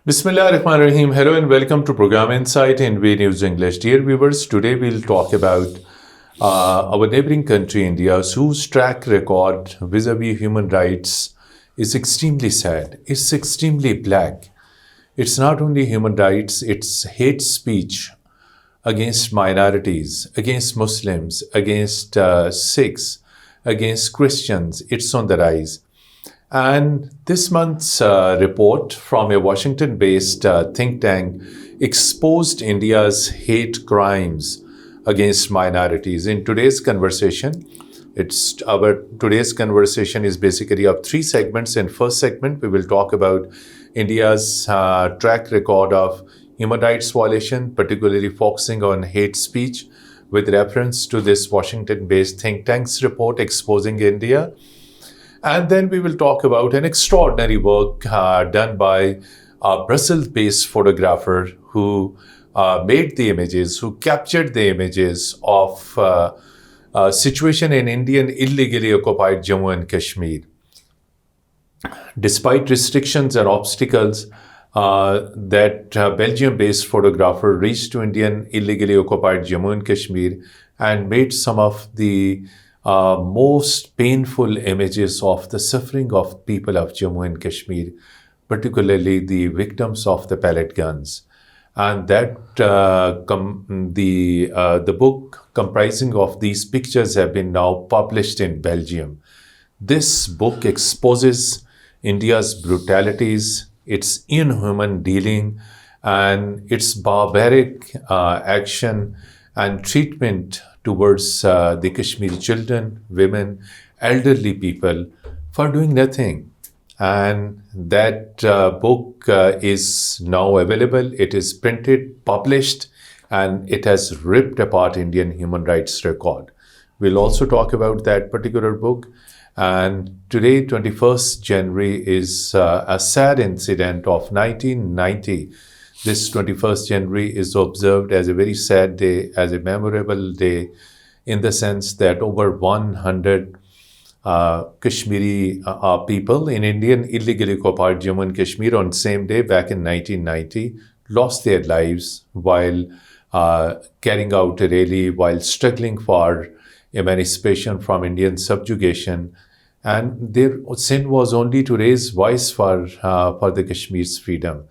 Bismillahirrahmanirrahim. Hello and welcome to Program Insight in V News English. Dear viewers, today we'll talk about our neighboring country, India, whose track record vis-a-vis human rights is extremely sad. It's extremely black. It's not only human rights, it's hate speech against minorities, against Muslims, against Sikhs, against Christians. It's on the rise. And this month's report from a Washington-based think tank exposed India's hate crimes against minorities. In today's conversation, today's conversation is basically of three segments. In first segment, we will talk about India's track record of human rights violation, particularly focusing on hate speech, with reference to this Washington-based think tank's report exposing India. And then we will talk about an extraordinary work done by a Brussels-based photographer who made the images, who captured the images of a situation in Indian illegally occupied Jammu and Kashmir. Despite restrictions and obstacles, that Belgium-based photographer reached to Indian illegally occupied Jammu and Kashmir and made some of the most painful images of the suffering of people of Jammu and Kashmir, particularly the victims of the pellet guns. And that the book comprising of these pictures have been now published in Belgium. This book exposes India's brutalities, its inhuman dealing, and its barbaric action and treatment towards the Kashmiri children, women, elderly people for doing nothing. And that book is now available. It is printed, published, and it has ripped apart Indian human rights record. We'll also talk about that particular book. And today, 21st January, is a sad incident of 1990. This 21st January is observed as a very sad day, as a memorable day, in the sense that over 100 Kashmiri people in Indian illegally occupied Jammu and Kashmir on the same day back in 1990 lost their lives while carrying out a rally, while struggling for emancipation from Indian subjugation. And their sin was only to raise voice for the Kashmir's freedom.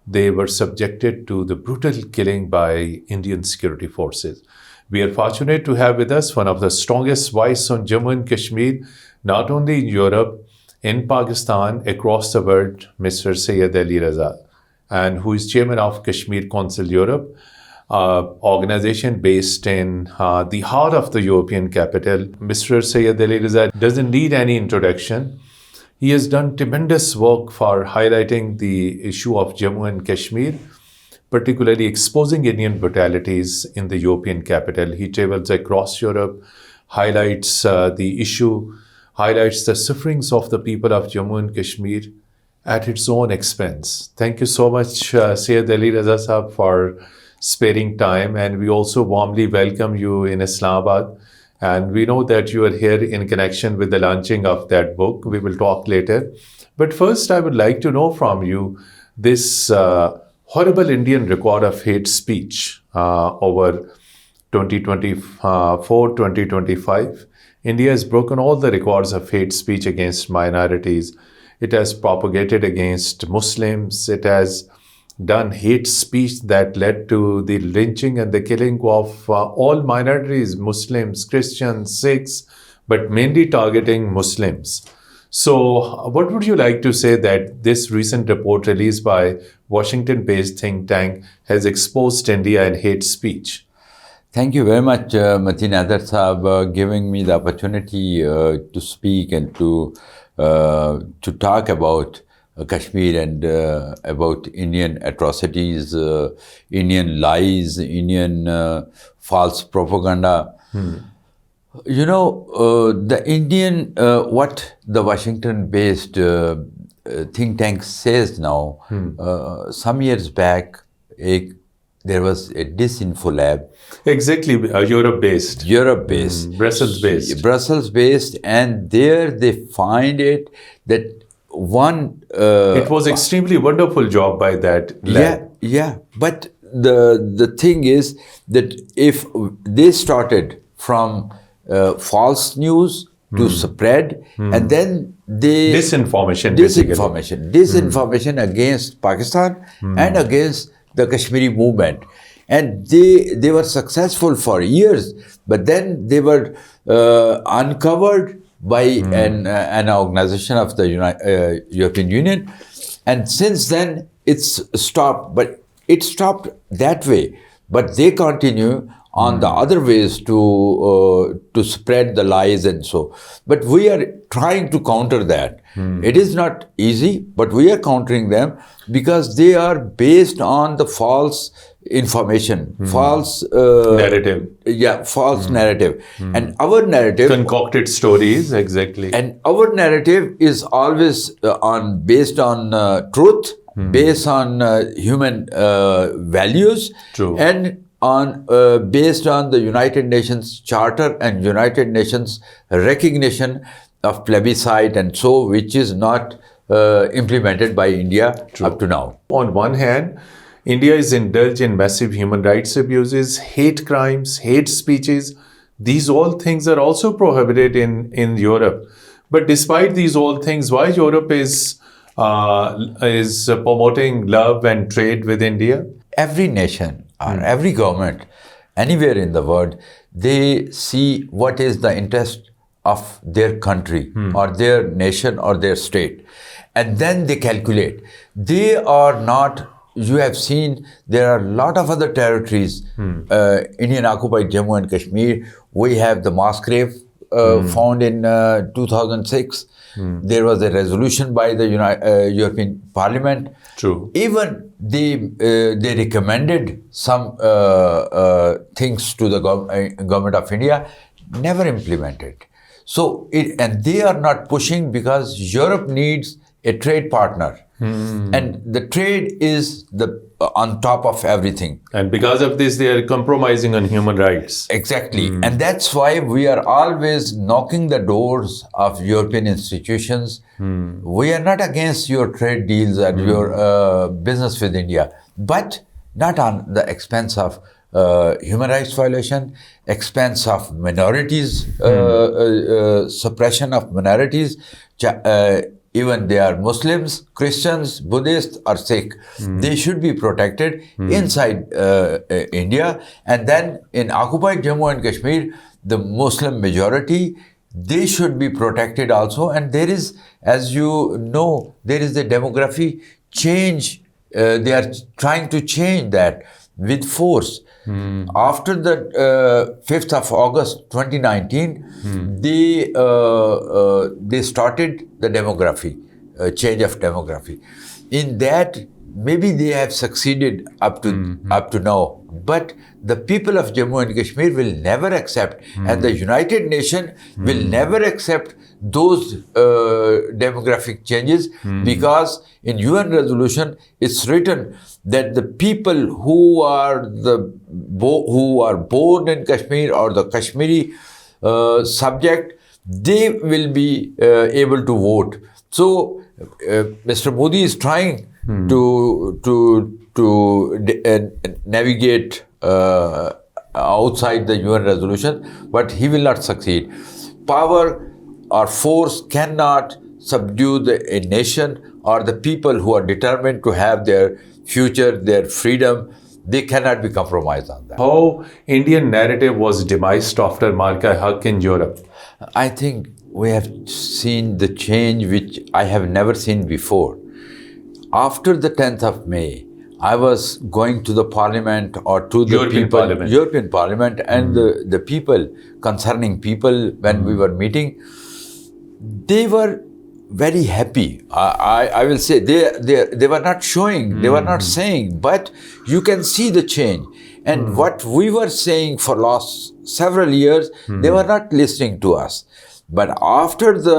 They were subjected to the brutal killing by Indian security forces. We are fortunate to have with us one of the strongest voices on Jammu and Kashmir, not only in Europe, in Pakistan, across the world, Mr. Syed Raza, and who is chairman of Kashmir Council Europe, organization based in the heart of the European capital. Mr. Syed Raza doesn't need any introduction. He has done tremendous work for highlighting the issue of Jammu and Kashmir, particularly exposing Indian brutalities in the European capital. He travels across Europe, highlights the issue, highlights the sufferings of the people of Jammu and Kashmir at its own expense. Thank you so much, Syed Raza Sahab, for sparing time. And we also warmly welcome you in Islamabad. And we know that you are here in connection with the launching of that book. We will talk later. But first, I would like to know from you this horrible Indian record of hate speech over 2024, 2025. India has broken all the records of hate speech against minorities. It has propagated against Muslims. It has done hate speech that led to the lynching and the killing of all minorities, Muslims, Christians, Sikhs, but mainly targeting Muslims. So what would you like to say that this recent report released by Washington-based think tank has exposed India in hate speech? Thank you very much, Mateen Haider Sahab, giving me the opportunity to speak and to talk about Kashmir and about Indian atrocities, Indian lies, Indian false propaganda. You know, the Indian, what the Washington-based think tank says now, some years back, there was a disinfo lab. Exactly, Europe-based. Europe-based. Brussels-based. Brussels-based, and there they find it that one. It was extremely wonderful job by that lad. Yeah. But the thing is that if they started from false news to spread, and then they disinformation against Pakistan and against the Kashmiri movement, and they were successful for years, but then they were uncovered by an organization of the European Union, and since then it's stopped. But it stopped that way, but they continue on the other ways to spread the lies and so. But we are trying to counter that. It is not easy, but we are countering them because they are based on the false information, false narrative. Yeah, false narrative. And our narrative, Concocted stories, exactly. and our narrative is always based on truth, based on human values, True. and based on the United Nations Charter and United Nations recognition of plebiscite and so, which is not implemented by India up to now. On one hand, India is indulged in massive human rights abuses, hate crimes, hate speeches. These all things are also prohibited in Europe. But despite these all things, why Europe is promoting love and trade with India? Every nation or every government anywhere in the world, they see what is the interest of their country or their nation or their state, and then they calculate. They are not, you have seen there are a lot of other territories, Indian occupied Jammu and Kashmir. We have the mass grave found in 2006. There was a resolution by the European Parliament. True. Even they recommended some things to the government of India, never implemented. So, and they are not pushing because Europe needs a trade partner. And the trade is on top of everything. And because of this, they are compromising on human rights. Exactly. And that's why we are always knocking the doors of European institutions. We are not against your trade deals and your business with India, but not on the expense of human rights violation, expense of minorities, suppression of minorities. Even they are Muslims, Christians, Buddhists, or Sikh. They should be protected inside India. And then in occupied Jammu and Kashmir, the Muslim majority, they should be protected also. And there is, as you know, there is a demography change. They are trying to change that with force. After the 5th of August 2019, they started the demography, change of demography. In that, maybe they have succeeded up to now. But the people of Jammu and Kashmir will never accept, and the United Nations will never accept those demographic changes, because in UN resolution it's written that the people who are born in Kashmir or the Kashmiri subject, they will be able to vote. So Mr. Modi is trying to navigate outside the UN resolution, but he will not succeed. Power or force cannot subdue a nation or the people who are determined to have their future, their freedom. They cannot be compromised on that. How Indian narrative was demised after Marka-e-Haq in Europe? I think we have seen the change which I have never seen before. After the 10th of May, I was going to the parliament or to the European Parliament, and the people, concerning people, when we were meeting, they were very happy. I will say they were not showing, they were not saying, but you can see the change. And what we were saying for last several years, they were not listening to us. But after the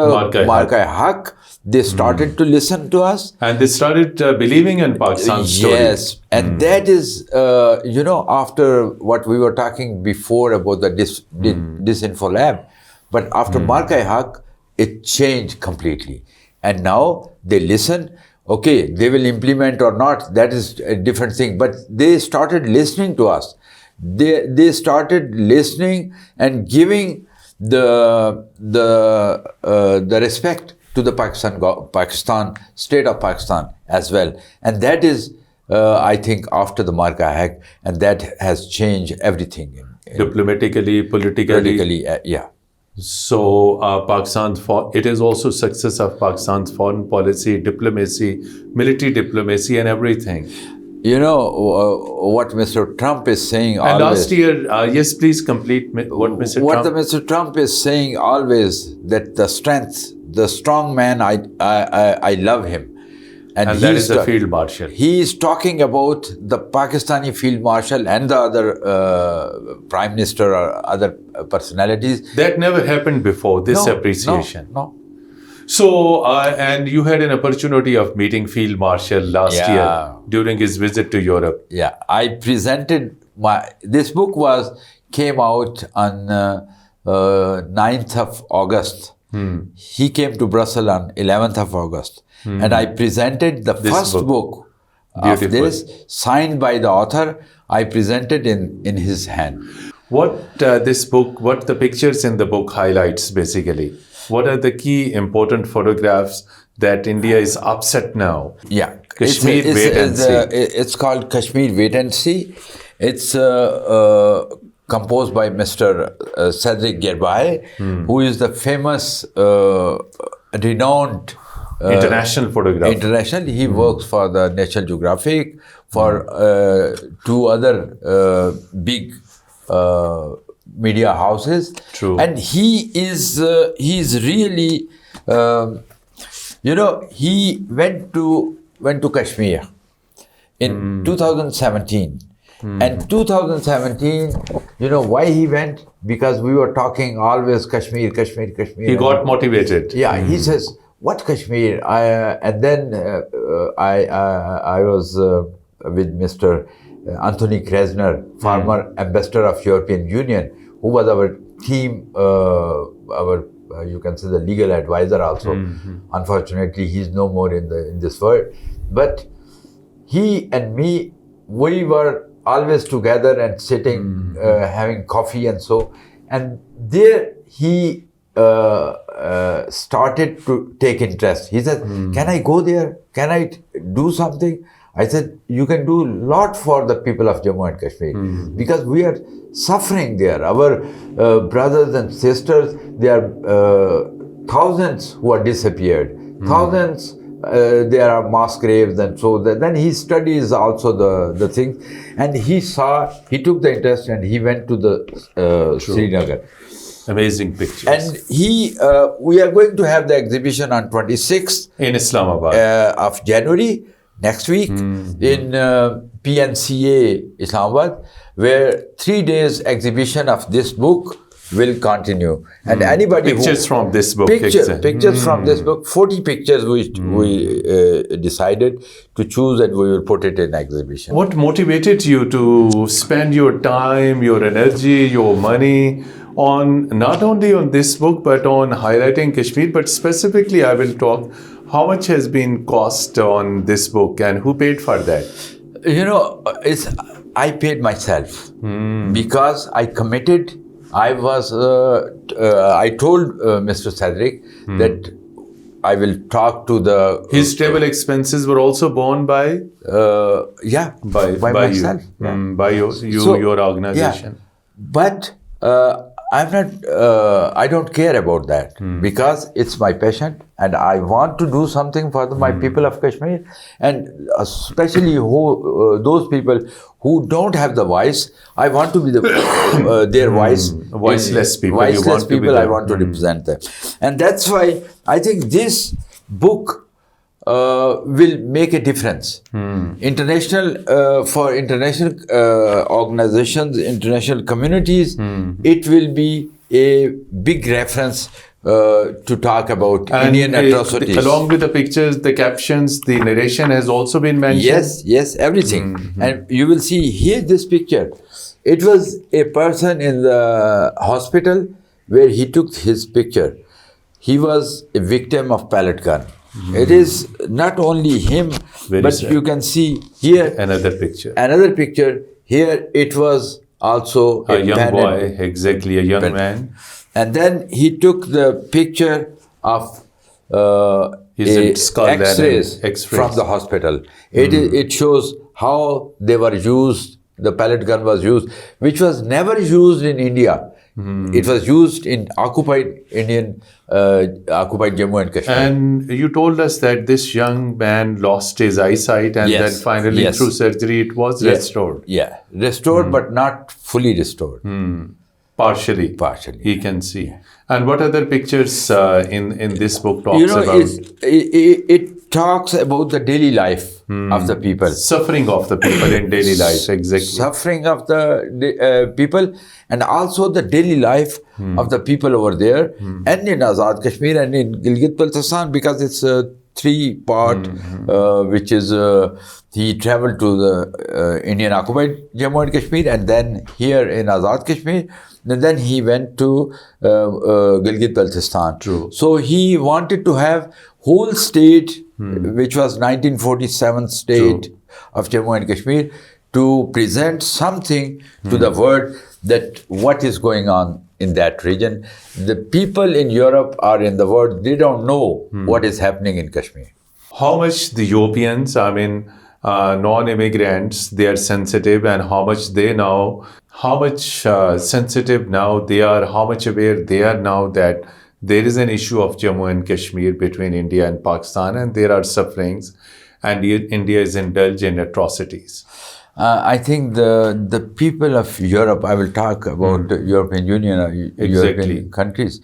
Marka-e-Haq, they started to listen to us. And they started believing in Pakistan's story. Yes, and that is, after what we were talking before about the Disinfo Lab, but after Marka-e-Haq, it changed completely. And now they listen. Okay, they will implement or not, that is a different thing. But they started listening to us. They started listening and giving the respect to the Pakistan, state of Pakistan as well. And that is, I think, after the Marka Act, and that has changed everything. Diplomatically, politically. Yeah. So it is also success of Pakistan's foreign policy, diplomacy, military diplomacy, and everything. You know what Mr. Trump is saying And always. last year, yes, please complete what Mr. Trump. Mr. Trump is saying always, that the strong man, I love him. And that is the field marshal. He is talking about the Pakistani field marshal and the other prime minister or other personalities. That never happened before, this appreciation. No. So, and you had an opportunity of meeting Field Marshal last year during his visit to Europe. Yeah, I presented this book came out on 9th of August. He came to Brussels on 11th of August. And I presented the first book of this, signed by the author. I presented in his hand. What the pictures in the book highlights basically? What are the key important photographs that India is upset now? Yeah. Kashmir, wait and see. It's called Kashmir, Wait and See. It's composed by Mr. Cedric Gerbai, who is the famous, renowned international photographer. International. He works for the National Geographic, for 2 other big media houses. True. And he's really, he went to Kashmir in 2017. And 2017, why he went? Because we were talking always Kashmir. He got motivated. Yeah, he says, what Kashmir? And then I was with Mr. Anthony Kresner, former ambassador of European Union, who was our team, you can say the legal advisor also. Unfortunately, he's no more in this world. But he and me, we were always together and sitting, having coffee and so. And there he started to take interest. He said, can I go there? Can I do something? I said, you can do a lot for the people of Jammu and Kashmir because we are suffering there. Our brothers and sisters, there are thousands who are disappeared. Thousands, there are mass graves, and so then he studies also the things. And he took the interest and he went to the Srinagar. Amazing pictures. And we are going to have the exhibition on 26th in Islamabad of January, next week, in PNCA Islamabad, where 3 days exhibition of this book will continue. And anybody pictures from this book. Pictures from this book, 40 pictures we decided to choose, and we will put it in exhibition. What motivated you to spend your time, your energy, your money on not only on this book but on highlighting Kashmir? But specifically, I will talk how much has been cost on this book and who paid for that? I paid myself because I committed. I told Mr. Cedric that I will talk to his travel expenses were also borne by by myself, by your organization. Yeah. But I'm not. I don't care about that because it's my passion, and I want to do something for my people of Kashmir, and especially those people who don't have the voice. I want to be their voice. Voiceless people. Voiceless people. I want to represent them, and that's why I think this book will make a difference. For international organizations, international communities, it will be a big reference to talk about Indian atrocities. Along with the pictures, the captions, the narration has also been mentioned. Yes, everything. And you will see here this picture. It was a person in the hospital where he took his picture. He was a victim of pellet gun. It is not only him, Very but sad. you can see here Another picture. another picture. Here it was also A young pen boy, and- exactly, a young pen. man. And then he took the picture of His skull and X-rays X-rays. from the hospital. It shows how they were used. The pellet gun was used, which was never used in India. It was used in occupied Jammu and Kashmir. And you told us that this young man lost his eyesight and Yes, then finally yes. through surgery it was restored. Yeah, restored, but not fully restored. Partially. Partially. He can see. And what other pictures in this book talks You know, about? it talks about the daily life of the people. Suffering of the people in daily life, exactly. Suffering of the people, and also the daily life of the people over there, and in Azad Kashmir and in Gilgit-Baltistan, because it's a three-part, which is he traveled to the Indian occupied Jammu and Kashmir, and then here in Azad Kashmir, and then he went to Gilgit-Baltistan. True. So he wanted to have whole state, which was 1947 state True. of Jammu and Kashmir, to present something to the world that what is going on in that region. The people in Europe or in the world, they don't know what is happening in Kashmir. How much the Europeans, I mean, non-immigrants, they are sensitive, and how much they know, how much sensitive now they are, how much aware they are now that there is an issue of Jammu and Kashmir between India and Pakistan, and there are sufferings, and India is indulged in atrocities. I think the people of Europe, I will talk about the European Union or Exactly. European countries.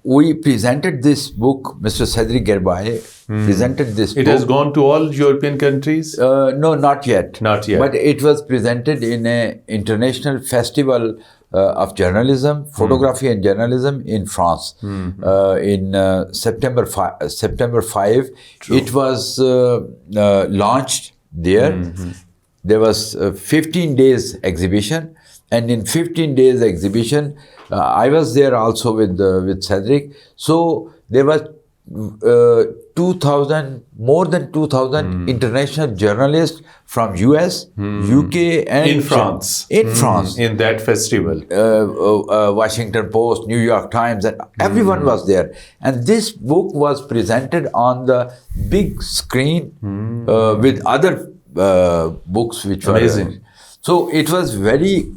We presented this book, Mr. Cedric Gerbaye presented this book. It has gone to all European countries? No, not yet. Not yet. But it was presented in an international festival of journalism, photography and journalism in France. In September 5, it was launched there. There was a 15 days exhibition, and in 15 days exhibition, I was there also with Cedric. So there was 2,000, more than 2,000 international journalists from US, UK, and In France. In France. In that festival. Washington Post, New York Times, and everyone was there. And this book was presented on the big screen with other books which Amazing. were. So it was very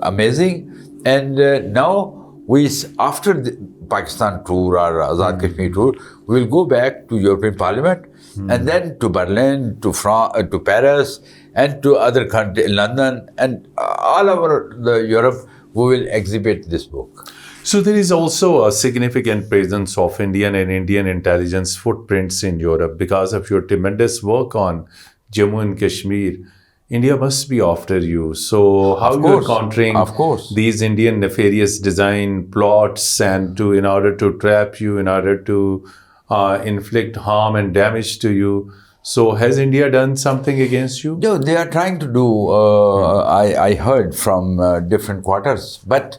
amazing. And now after the Pakistan tour or Azad Kashmir tour, we will go back to European Parliament and then to Berlin, to France, to Paris, and to other countries, London, and all over the Europe, we will exhibit this book. So there is also a significant presence of Indian and Indian intelligence footprints in Europe because of your tremendous work on Jammu and Kashmir. India must be after you. So how you are countering these Indian nefarious design plots and in order to trap you, in order to inflict harm and damage to you. So has India done something against you? No, they are trying to do. I heard from different quarters, but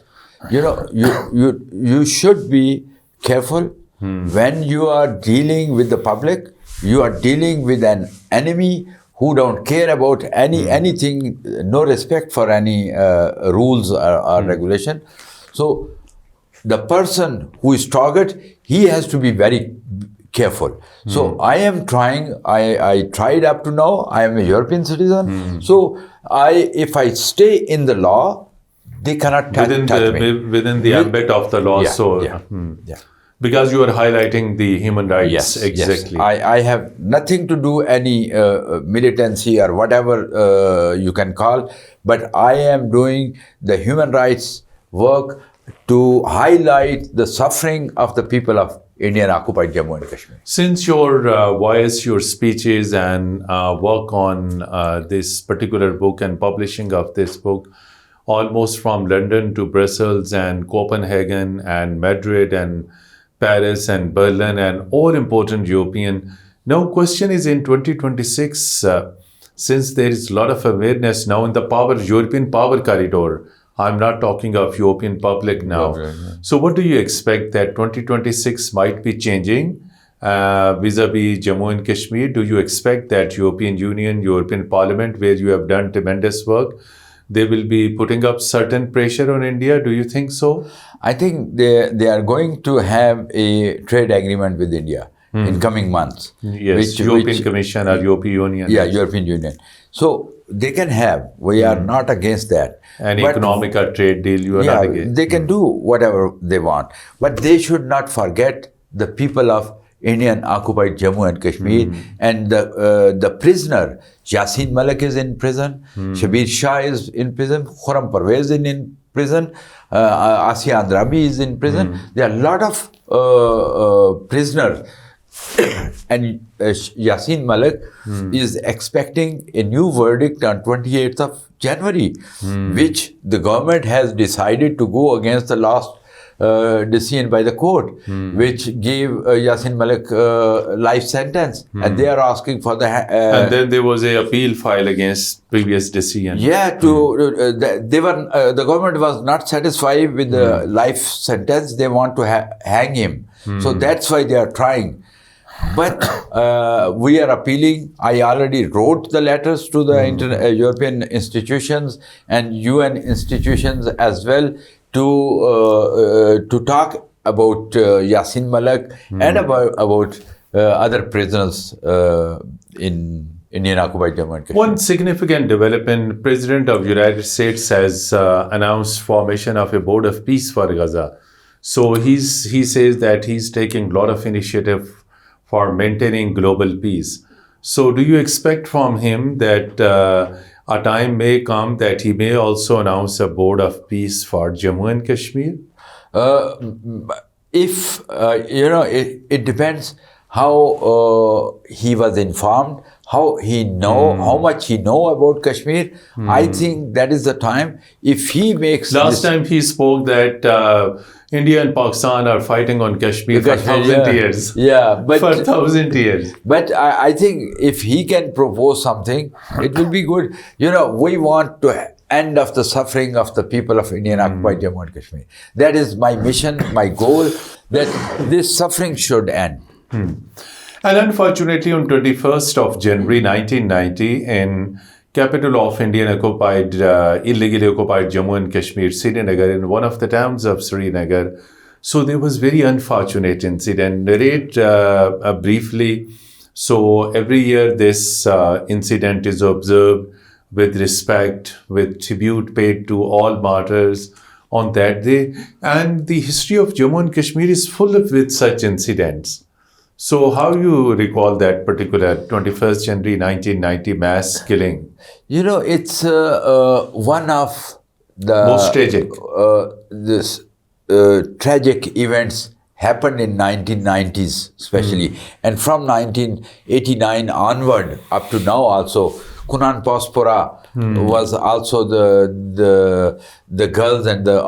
you know, you should be careful when you are dealing with the public. You are dealing with an enemy who don't care about anything, no respect for any rules or regulation. So the person who is target, he has to be very careful. So I am trying. I tried up to now. I am a European citizen. So if I stay in the law, they cannot touch me. Within the ambit of the law. Because you are highlighting the human rights. Yes, exactly. Yes. I have nothing to do any militancy or whatever you can call, but I am doing the human rights work to highlight the suffering of the people of Indian occupied Jammu and Kashmir. Since your voice, your speeches and work on this particular book and publishing of this book, almost from London to Brussels and Copenhagen and Madrid and Paris and Berlin and all important European. Now question is in 2026, since there is a lot of awareness now in the European power corridor, I'm not talking of European public now. So what do you expect that 2026 might be changing vis-a-vis Jammu and Kashmir? Do you expect that European Union, European Parliament, where you have done tremendous work, they will be putting up certain pressure on India? Do you think so? I think they are going to have a trade agreement with India in coming months. Yes, European Commission or European Union. Yeah, European Union. So they can have. We are not against that. An economic or trade deal, you are not against. They can do whatever they want. But they should not forget the people of Indian occupied Jammu and Kashmir, and the prisoner Yasin Malik is in prison, Shabir Shah is in prison, Khurram Parvez is in prison, Asiya Andrabi is in prison. There are a lot of prisoners, and Yasin Malik is expecting a new verdict on 28th of January, which the government has decided to go against the last decision by the court, which gave Yasin Malik life sentence, and they are asking for the. And then there was a appeal filed against previous decision. Yeah, they were the government was not satisfied with the life sentence. They want to hang him, so that's why they are trying. But we are appealing. I already wrote the letters to the European institutions and UN institutions as well to talk about Yasin Malik and about other prisoners in Indian occupied Jammu and Kashmir. One significant development: President of United States has announced formation of a board of peace for Gaza. So he says that he's taking a lot of initiative for maintaining global peace. So do you expect from him that a time may come that he may also announce a board of peace for Jammu and Kashmir? It depends how he was informed, how much he know about Kashmir. I think that is the time. If he makes last time he spoke that India and Pakistan are fighting on Kashmir for 1,000 years. Yeah, but for 1,000 years. But I think if he can propose something, it will be good. We want to end of the suffering of the people of Indian occupied Jammu and Kashmir. That is my mission, my goal, that this suffering should end. And unfortunately, on 21st of January 1990, in capital of Indian occupied, illegally occupied Jammu and Kashmir, Srinagar, in one of the towns of Srinagar. So there was very unfortunate incident. Narrate briefly. So every year this incident is observed with respect, with tribute paid to all martyrs on that day. And the history of Jammu and Kashmir is full of with such incidents. So how you recall that particular 21st January 1990 mass killing? It's one of the most tragic. Tragic events happened in 1990s especially. And from 1989 onward up to now also, Kunan Pospora was also the girls and the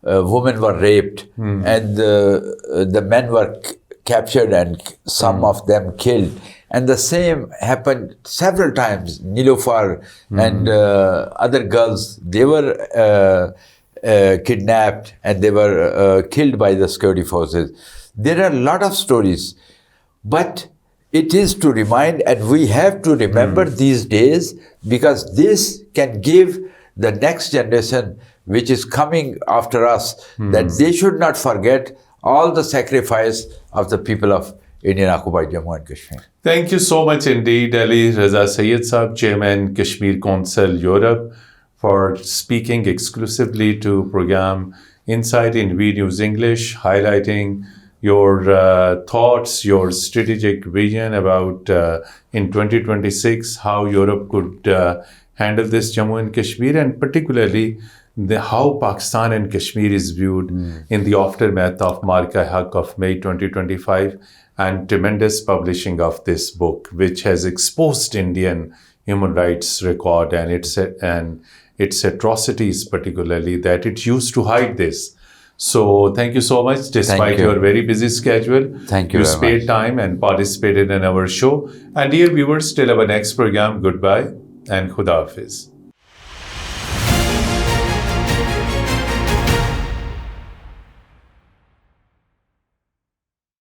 women were raped and the men were captured and some of them killed. And the same happened several times. Nilofar and other girls, they were kidnapped and they were killed by the security forces. There are a lot of stories, but it is to remind, and we have to remember these days, because this can give the next generation which is coming after us, that they should not forget all the sacrifice of the people of Indian occupied Jammu and Kashmir. Thank you so much indeed, Ali Raza Syed Saab, Chairman, Kashmir Council, Europe, for speaking exclusively to program Insight in V News English, highlighting your thoughts, your strategic vision about in 2026, how Europe could handle this Jammu and Kashmir, and particularly how Pakistan and Kashmir is viewed in the aftermath of Marka-e-Haq of May 2025, and tremendous publishing of this book, which has exposed Indian human rights record and its atrocities, particularly that it used to hide this. So thank you so much, despite your very busy schedule. Thank you. You spared time and participated in our show. And dear viewers, till our next program, goodbye and Khuda Hafiz.